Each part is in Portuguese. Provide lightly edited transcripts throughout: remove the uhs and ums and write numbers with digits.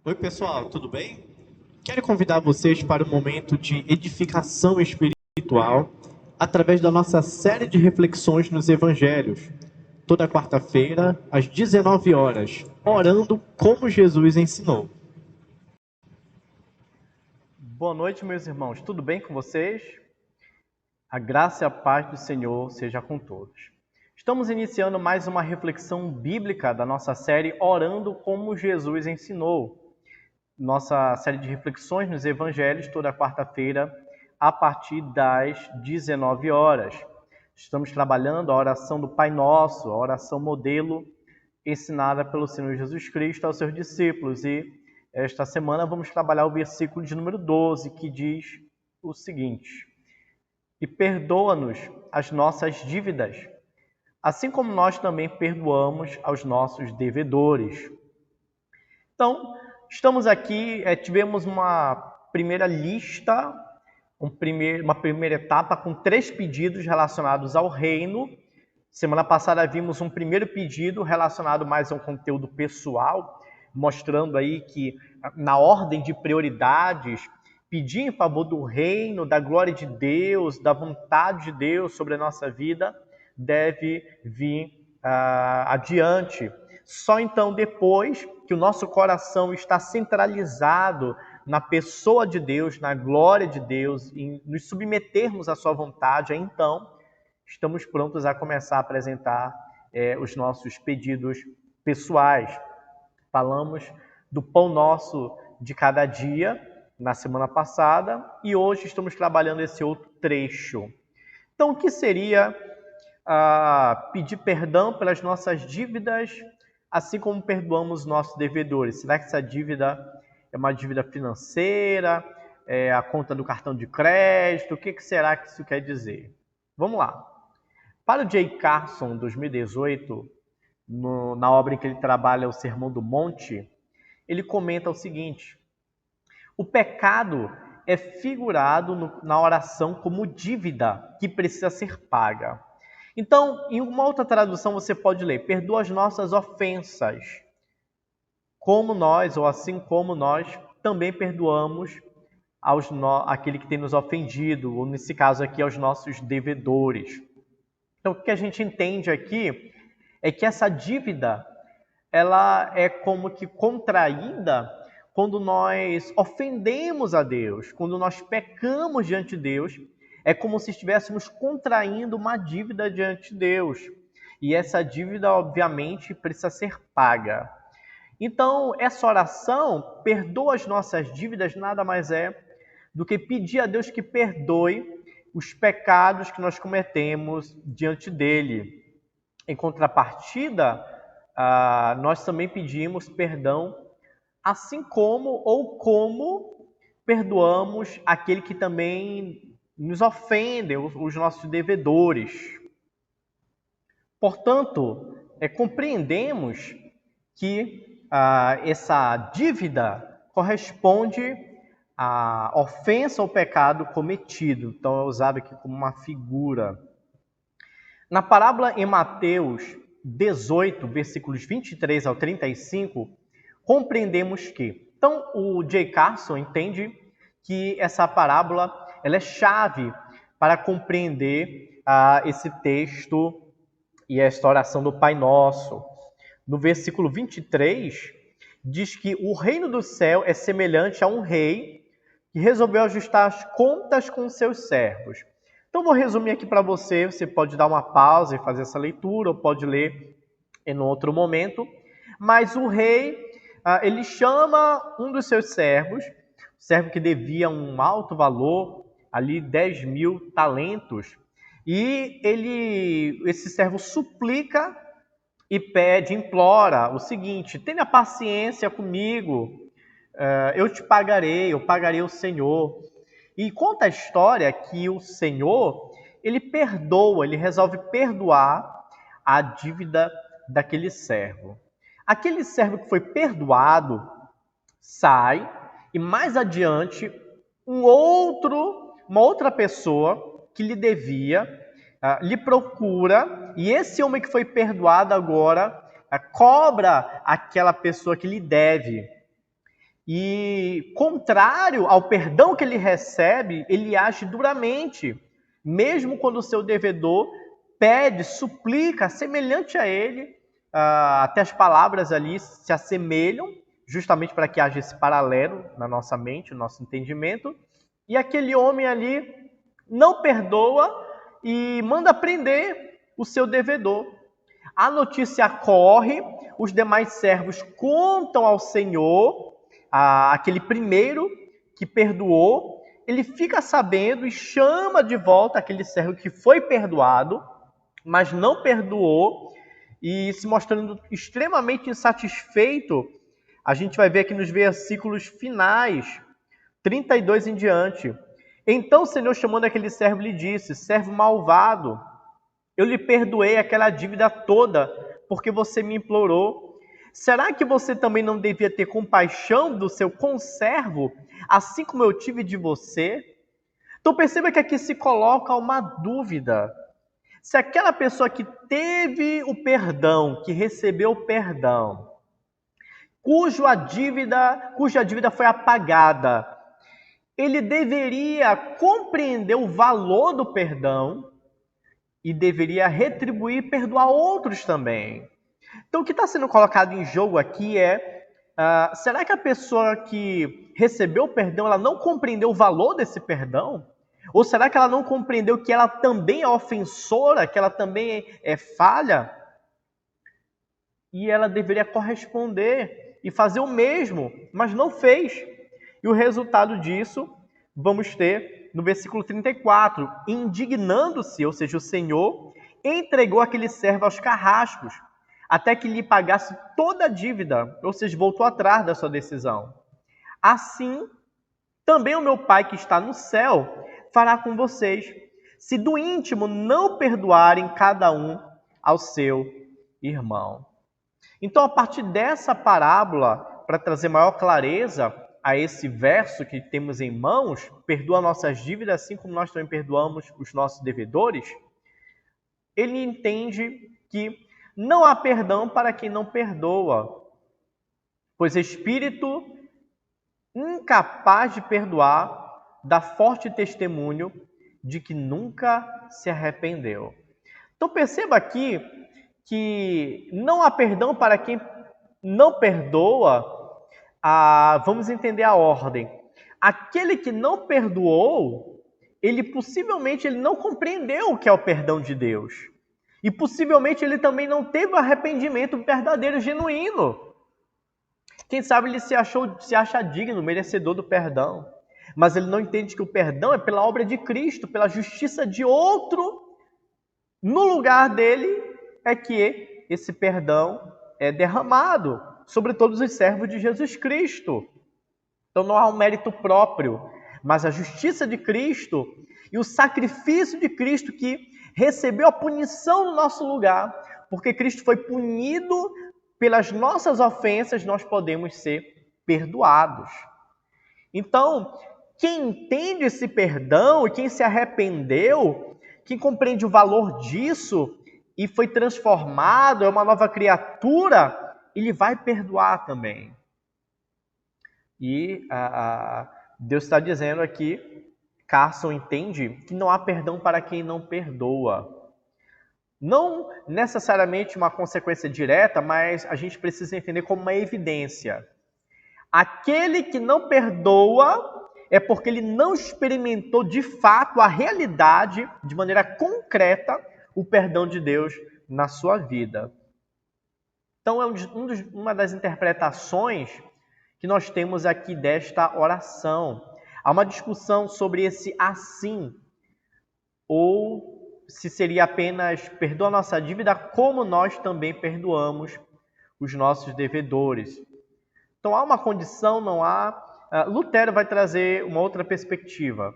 Oi, pessoal, tudo bem? Quero convidar vocês para um momento de edificação espiritual através da nossa série de reflexões nos evangelhos. Toda quarta-feira, às 19 horas, orando como Jesus ensinou. Boa noite, meus irmãos. Tudo bem com vocês? A graça e a paz do Senhor seja com todos. Estamos iniciando mais uma reflexão bíblica da nossa série Orando como Jesus ensinou. Nossa série de reflexões nos evangelhos toda quarta-feira a partir das 19 horas. Estamos trabalhando a oração do Pai Nosso, a oração modelo ensinada pelo Senhor Jesus Cristo aos seus discípulos. E esta semana vamos trabalhar o versículo de número 12, que diz o seguinte: E perdoa-nos as nossas dívidas, assim como nós também perdoamos aos nossos devedores. Então, estamos aqui, tivemos uma primeira lista, uma primeira etapa com 3 pedidos relacionados ao reino. Semana passada vimos um primeiro pedido relacionado mais ao conteúdo pessoal, mostrando aí que na ordem de prioridades, pedir em favor do reino, da glória de Deus, da vontade de Deus sobre a nossa vida, deve vir adiante. Só então depois que o nosso coração está centralizado na pessoa de Deus, na glória de Deus, em nos submetermos à sua vontade, aí então estamos prontos a começar a apresentar os nossos pedidos pessoais. Falamos do pão nosso de cada dia na semana passada e hoje estamos trabalhando esse outro trecho. Então, o que seria pedir perdão pelas nossas dívidas, assim como perdoamos nossos devedores? Será que essa dívida é uma dívida financeira? É a conta do cartão de crédito? O que será que isso quer dizer? Vamos lá. Para o J. Carson, 2018, na obra em que ele trabalha o Sermão do Monte, ele comenta o seguinte: o pecado é figurado na oração como dívida que precisa ser paga. Então, em uma outra tradução você pode ler: perdoa as nossas ofensas, como nós, ou assim como nós, também perdoamos aquele que tem nos ofendido, ou nesse caso aqui, aos nossos devedores. Então, o que a gente entende aqui é que essa dívida, ela é como que contraída quando nós ofendemos a Deus, quando nós pecamos diante de Deus, é como se estivéssemos contraindo uma dívida diante de Deus. E essa dívida, obviamente, precisa ser paga. Então, essa oração, perdoa as nossas dívidas, nada mais é do que pedir a Deus que perdoe os pecados que nós cometemos diante dele. Em contrapartida, nós também pedimos perdão, assim como perdoamos aquele que também nos ofende, os nossos devedores. Portanto, compreendemos que essa dívida corresponde à ofensa ou pecado cometido. Então, é usado aqui como uma figura. Na parábola em Mateus 18, versículos 23 ao 35, compreendemos que... Então, o J. Carson entende que essa parábola ela é chave para compreender esse texto e esta oração do Pai Nosso. No versículo 23, diz que o reino do céu é semelhante a um rei que resolveu ajustar as contas com seus servos. Então, vou resumir aqui para você. Você pode dar uma pausa e fazer essa leitura, ou pode ler em outro momento. Mas o rei, ele chama um dos seus servos, servo que devia um alto valor, ali 10.000 talentos, e esse servo suplica e pede, implora o seguinte: tenha paciência comigo, eu pagarei o Senhor. E conta a história que o Senhor, ele perdoa, ele resolve perdoar a dívida daquele servo. Aquele servo que foi perdoado sai e mais adiante uma outra pessoa que lhe devia, lhe procura, e esse homem que foi perdoado agora cobra aquela pessoa que lhe deve. E, contrário ao perdão que ele recebe, ele age duramente, mesmo quando o seu devedor pede, suplica, semelhante a ele, até as palavras ali se assemelham, justamente para que haja esse paralelo na nossa mente, no nosso entendimento. E aquele homem ali não perdoa e manda prender o seu devedor. A notícia corre, os demais servos contam ao Senhor, aquele primeiro que perdoou, ele fica sabendo e chama de volta aquele servo que foi perdoado, mas não perdoou, e se mostrando extremamente insatisfeito. A gente vai ver aqui nos versículos finais, 32 em diante. Então o Senhor, chamando aquele servo, lhe disse: servo malvado, eu lhe perdoei aquela dívida toda, porque você me implorou. Será que você também não devia ter compaixão do seu conservo, assim como eu tive de você? Então perceba que aqui se coloca uma dúvida. Se aquela pessoa que teve o perdão, que recebeu o perdão, cuja dívida foi apagada, ele deveria compreender o valor do perdão e deveria retribuir e perdoar outros também. Então, o que está sendo colocado em jogo aqui é, será que a pessoa que recebeu o perdão, ela não compreendeu o valor desse perdão? Ou será que ela não compreendeu que ela também é ofensora, que ela também é falha? E ela deveria corresponder e fazer o mesmo, mas não fez. E o resultado disso, vamos ter no versículo 34. Indignando-se, ou seja, o Senhor entregou aquele servo aos carrascos, até que lhe pagasse toda a dívida, ou seja, voltou atrás da sua decisão. Assim, também o meu Pai que está no céu fará com vocês, se do íntimo não perdoarem cada um ao seu irmão. Então, a partir dessa parábola, para trazer maior clareza a esse verso que temos em mãos, perdoa nossas dívidas assim como nós também perdoamos os nossos devedores, ele entende que não há perdão para quem não perdoa, pois espírito incapaz de perdoar dá forte testemunho de que nunca se arrependeu. Então perceba aqui que não há perdão para quem não perdoa. Vamos entender a ordem. Aquele que não perdoou, ele possivelmente não compreendeu o que é o perdão de Deus. E possivelmente ele também não teve o arrependimento verdadeiro, genuíno. Quem sabe ele se acha digno, merecedor do perdão. Mas ele não entende que o perdão é pela obra de Cristo, pela justiça de outro. No lugar dele é que esse perdão é derramado sobre todos os servos de Jesus Cristo. Então não há um mérito próprio, mas a justiça de Cristo e o sacrifício de Cristo que recebeu a punição no nosso lugar, porque Cristo foi punido pelas nossas ofensas, nós podemos ser perdoados. Então, quem entende esse perdão e quem se arrependeu, quem compreende o valor disso e foi transformado, é uma nova criatura, ele vai perdoar também. E Deus está dizendo aqui, Carson entende que não há perdão para quem não perdoa. Não necessariamente uma consequência direta, mas a gente precisa entender como uma evidência. Aquele que não perdoa é porque ele não experimentou de fato a realidade, de maneira concreta, o perdão de Deus na sua vida. Então, é uma das interpretações que nós temos aqui desta oração. Há uma discussão sobre esse assim, ou se seria apenas perdoa a nossa dívida, como nós também perdoamos os nossos devedores. Então, há uma condição, não há. Lutero vai trazer uma outra perspectiva.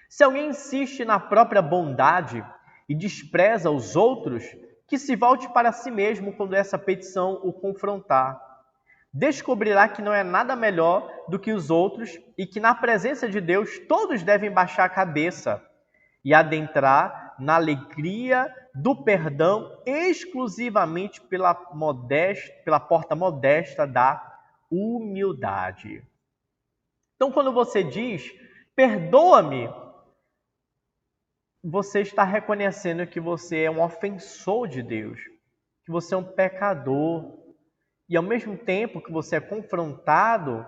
Se alguém insiste na própria bondade e despreza os outros, que se volte para si mesmo quando essa petição o confrontar. Descobrirá que não é nada melhor do que os outros e que na presença de Deus todos devem baixar a cabeça e adentrar na alegria do perdão exclusivamente pela porta modesta da humildade. Então, quando você diz, perdoa-me, você está reconhecendo que você é um ofensor de Deus, que você é um pecador. E ao mesmo tempo que você é confrontado,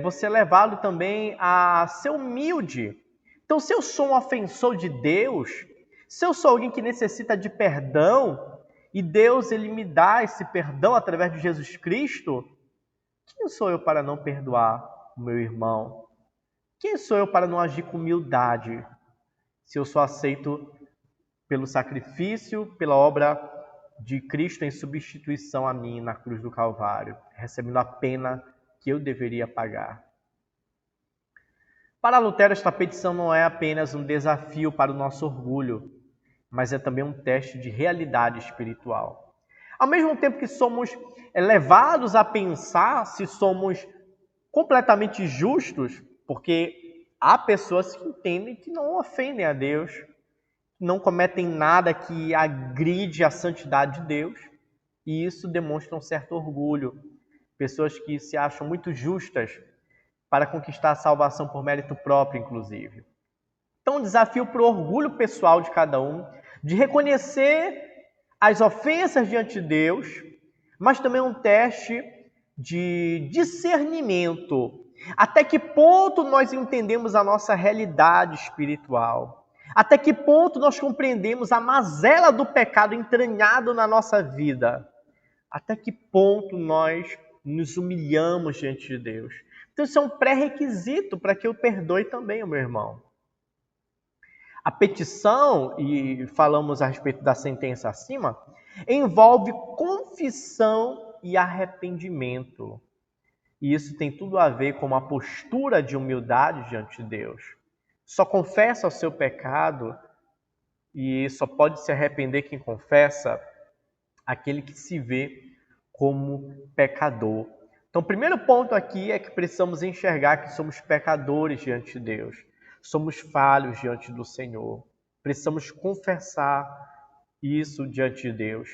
você é levado também a ser humilde. Então, se eu sou um ofensor de Deus, se eu sou alguém que necessita de perdão, e Deus ele me dá esse perdão através de Jesus Cristo, quem sou eu para não perdoar o meu irmão? Quem sou eu para não agir com humildade, se eu sou aceito pelo sacrifício, pela obra de Cristo em substituição a mim na cruz do Calvário, recebendo a pena que eu deveria pagar? Para Lutero, esta petição não é apenas um desafio para o nosso orgulho, mas é também um teste de realidade espiritual. Ao mesmo tempo que somos levados a pensar se somos completamente justos, porque há pessoas que entendem que não ofendem a Deus, não cometem nada que agride a santidade de Deus, e isso demonstra um certo orgulho. Pessoas que se acham muito justas para conquistar a salvação por mérito próprio, inclusive. Então, um desafio para o orgulho pessoal de cada um, de reconhecer as ofensas diante de Deus, mas também um teste de discernimento. Até que ponto nós entendemos a nossa realidade espiritual? Até que ponto nós compreendemos a mazela do pecado entranhado na nossa vida? Até que ponto nós nos humilhamos diante de Deus? Então, isso é um pré-requisito para que eu perdoe também o meu irmão. A petição, e falamos a respeito da sentença acima, envolve confissão e arrependimento. E isso tem tudo a ver com uma postura de humildade diante de Deus. Só confessa o seu pecado e só pode se arrepender quem confessa, aquele que se vê como pecador. Então, o primeiro ponto aqui é que precisamos enxergar que somos pecadores diante de Deus. Somos falhos diante do Senhor. Precisamos confessar isso diante de Deus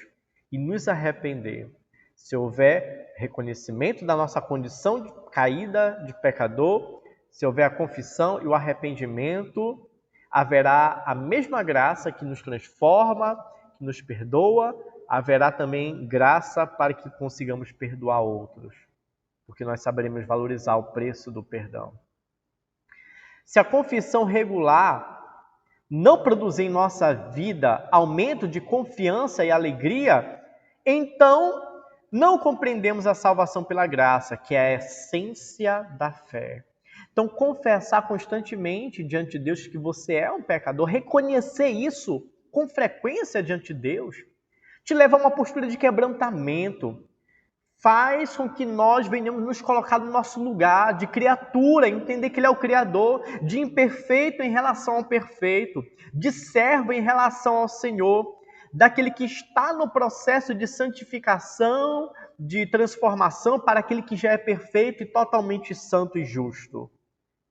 e nos arrepender. Se houver reconhecimento da nossa condição de caída, de pecador, se houver a confissão e o arrependimento, haverá a mesma graça que nos transforma, que nos perdoa, haverá também graça para que consigamos perdoar outros, porque nós saberemos valorizar o preço do perdão. Se a confissão regular não produzir em nossa vida aumento de confiança e alegria, então não compreendemos a salvação pela graça, que é a essência da fé. Então, confessar constantemente diante de Deus que você é um pecador, reconhecer isso com frequência diante de Deus, te leva a uma postura de quebrantamento, faz com que nós venhamos nos colocar no nosso lugar de criatura, entender que Ele é o Criador, de imperfeito em relação ao perfeito, de servo em relação ao Senhor, daquele que está no processo de santificação, de transformação, para aquele que já é perfeito e totalmente santo e justo,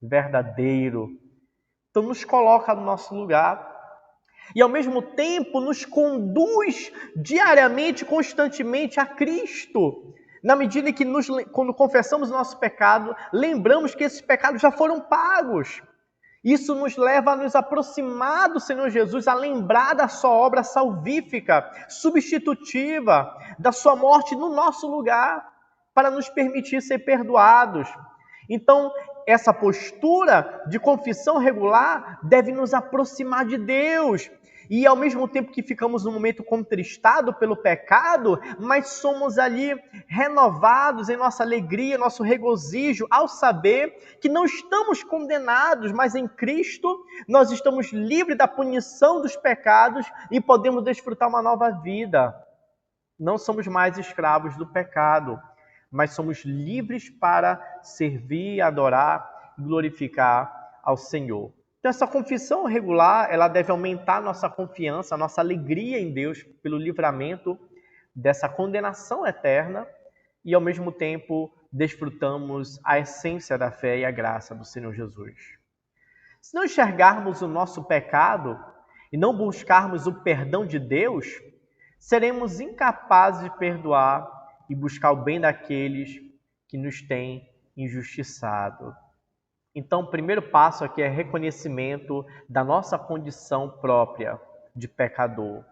verdadeiro. Então nos coloca no nosso lugar e ao mesmo tempo nos conduz diariamente, constantemente a Cristo. Na medida que quando confessamos o nosso pecado, lembramos que esses pecados já foram pagos. Isso nos leva a nos aproximar do Senhor Jesus, a lembrar da sua obra salvífica, substitutiva, da sua morte no nosso lugar, para nos permitir ser perdoados. Então, essa postura de confissão regular deve nos aproximar de Deus. E ao mesmo tempo que ficamos num momento contristado pelo pecado, mas somos ali renovados em nossa alegria, nosso regozijo, ao saber que não estamos condenados, mas em Cristo nós estamos livres da punição dos pecados e podemos desfrutar uma nova vida. Não somos mais escravos do pecado, mas somos livres para servir, adorar, glorificar ao Senhor. Então, essa confissão regular, ela deve aumentar a nossa confiança, a nossa alegria em Deus pelo livramento dessa condenação eterna e, ao mesmo tempo, desfrutamos a essência da fé e a graça do Senhor Jesus. Se não enxergarmos o nosso pecado e não buscarmos o perdão de Deus, seremos incapazes de perdoar e buscar o bem daqueles que nos têm injustiçado. Então, o primeiro passo aqui é reconhecimento da nossa condição própria de pecador.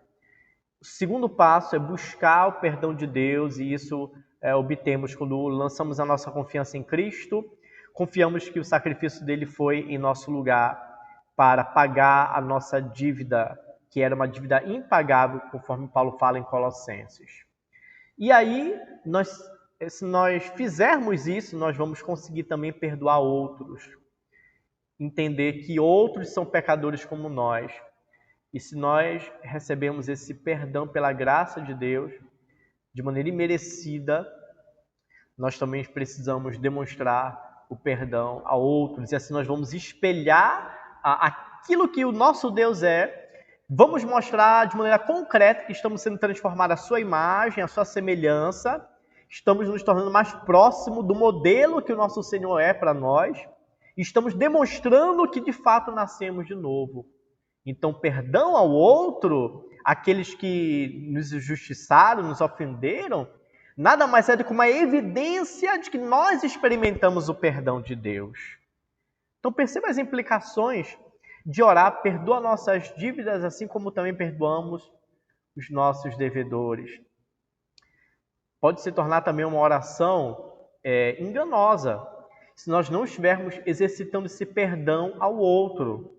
O segundo passo é buscar o perdão de Deus, e isso obtemos quando lançamos a nossa confiança em Cristo, confiamos que o sacrifício dele foi em nosso lugar para pagar a nossa dívida, que era uma dívida impagável, conforme Paulo fala em Colossenses. E aí, se nós fizermos isso, nós vamos conseguir também perdoar outros, entender que outros são pecadores como nós. E se nós recebemos esse perdão pela graça de Deus, de maneira imerecida, nós também precisamos demonstrar o perdão a outros. E assim nós vamos espelhar aquilo que o nosso Deus é. Vamos mostrar de maneira concreta que estamos sendo transformados à sua imagem, à sua semelhança. Estamos nos tornando mais próximos do modelo que o nosso Senhor é para nós. Estamos demonstrando que de fato nascemos de novo. Então, perdão ao outro, aqueles que nos injustiçaram, nos ofenderam, nada mais é do que uma evidência de que nós experimentamos o perdão de Deus. Então, perceba as implicações de orar, perdoa nossas dívidas, assim como também perdoamos os nossos devedores. Pode se tornar também uma oração enganosa, se nós não estivermos exercitando esse perdão ao outro.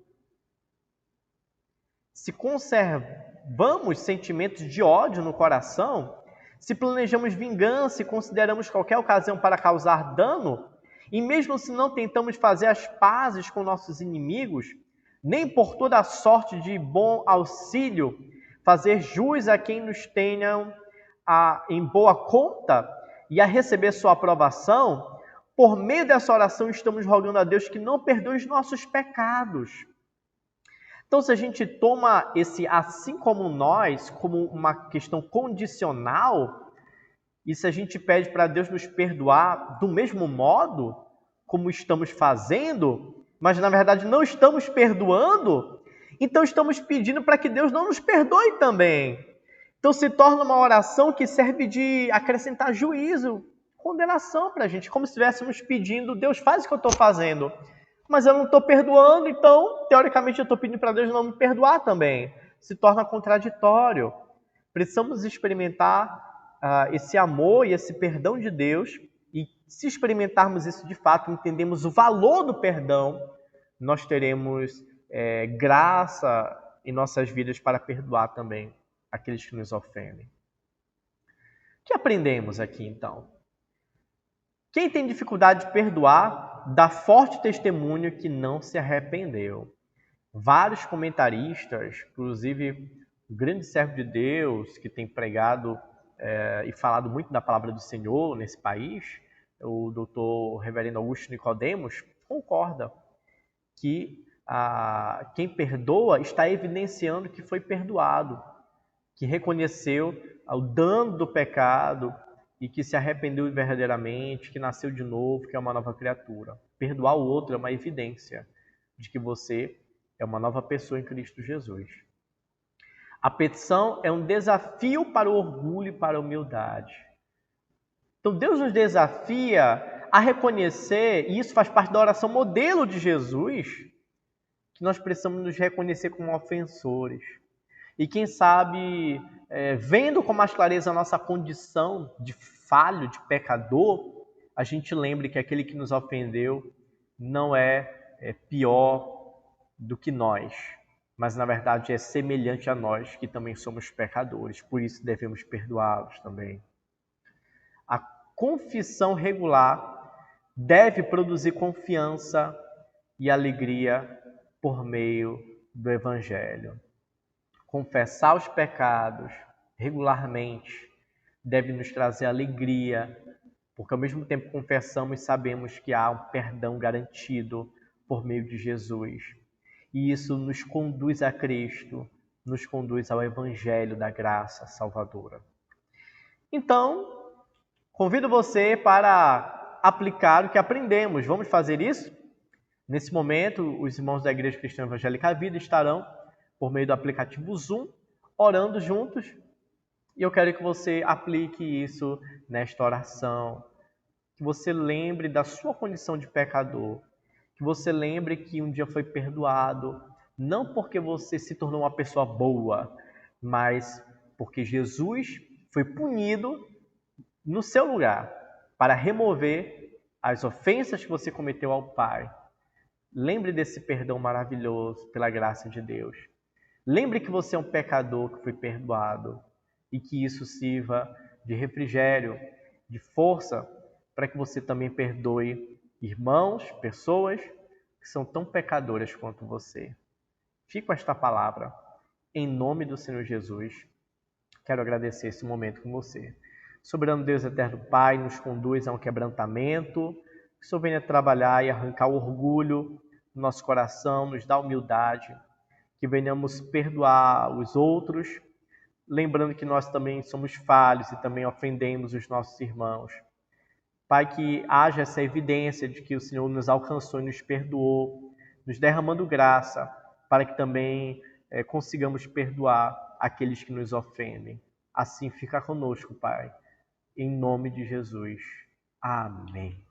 Se conservamos sentimentos de ódio no coração, se planejamos vingança e consideramos qualquer ocasião para causar dano, e mesmo se não tentamos fazer as pazes com nossos inimigos, nem por toda a sorte de bom auxílio fazer jus a quem nos tenham em boa conta e a receber sua aprovação, por meio dessa oração estamos rogando a Deus que não perdoe os nossos pecados. Então, se a gente toma esse assim como nós, como uma questão condicional, e se a gente pede para Deus nos perdoar do mesmo modo como estamos fazendo, mas na verdade não estamos perdoando, então estamos pedindo para que Deus não nos perdoe também. Então se torna uma oração que serve de acrescentar juízo, condenação para a gente, como se estivéssemos pedindo, Deus faz o que eu estou fazendo, mas eu não estou perdoando, então, teoricamente, eu estou pedindo para Deus não me perdoar também. Se torna contraditório. Precisamos experimentar esse amor e esse perdão de Deus, e se experimentarmos isso de fato, entendemos o valor do perdão, nós teremos graça em nossas vidas para perdoar também aqueles que nos ofendem. O que aprendemos aqui, então? Quem tem dificuldade de perdoar, dá forte testemunho que não se arrependeu. Vários comentaristas, inclusive o grande servo de Deus, que tem pregado e falado muito da palavra do Senhor nesse país, o doutor reverendo Augusto Nicodemos, concorda que quem perdoa está evidenciando que foi perdoado, que reconheceu o dano do pecado, e que se arrependeu verdadeiramente, que nasceu de novo, que é uma nova criatura. Perdoar o outro é uma evidência de que você é uma nova pessoa em Cristo Jesus. A petição é um desafio para o orgulho e para a humildade. Então Deus nos desafia a reconhecer, e isso faz parte da oração modelo de Jesus, que nós precisamos nos reconhecer como ofensores. E quem sabe, vendo com mais clareza a nossa condição de falho, de pecador, a gente lembre que aquele que nos ofendeu não é pior do que nós, mas na verdade é semelhante a nós, que também somos pecadores, por isso devemos perdoá-los também. A confissão regular deve produzir confiança e alegria por meio do Evangelho. Confessar os pecados regularmente deve nos trazer alegria, porque ao mesmo tempo confessamos e sabemos que há um perdão garantido por meio de Jesus. E isso nos conduz a Cristo, nos conduz ao Evangelho da graça salvadora. Então, convido você para aplicar o que aprendemos. Vamos fazer isso? Nesse momento, os irmãos da Igreja Cristã Evangélica Vida estarão, por meio do aplicativo Zoom, orando juntos. E eu quero que você aplique isso nesta oração, que você lembre da sua condição de pecador, que você lembre que um dia foi perdoado, não porque você se tornou uma pessoa boa, mas porque Jesus foi punido no seu lugar para remover as ofensas que você cometeu ao Pai. Lembre desse perdão maravilhoso pela graça de Deus. Lembre que você é um pecador que foi perdoado e que isso sirva de refrigério, de força, para que você também perdoe irmãos, pessoas que são tão pecadoras quanto você. Fique com esta palavra. Em nome do Senhor Jesus, quero agradecer esse momento com você. Soberano Deus eterno Pai, nos conduz a um quebrantamento, que o Senhor venha trabalhar e arrancar o orgulho do nosso coração, nos dá humildade, que venhamos perdoar os outros, lembrando que nós também somos falhos e também ofendemos os nossos irmãos. Pai, que haja essa evidência de que o Senhor nos alcançou e nos perdoou, nos derramando graça, para que também consigamos perdoar aqueles que nos ofendem. Assim fica conosco, Pai. Em nome de Jesus. Amém.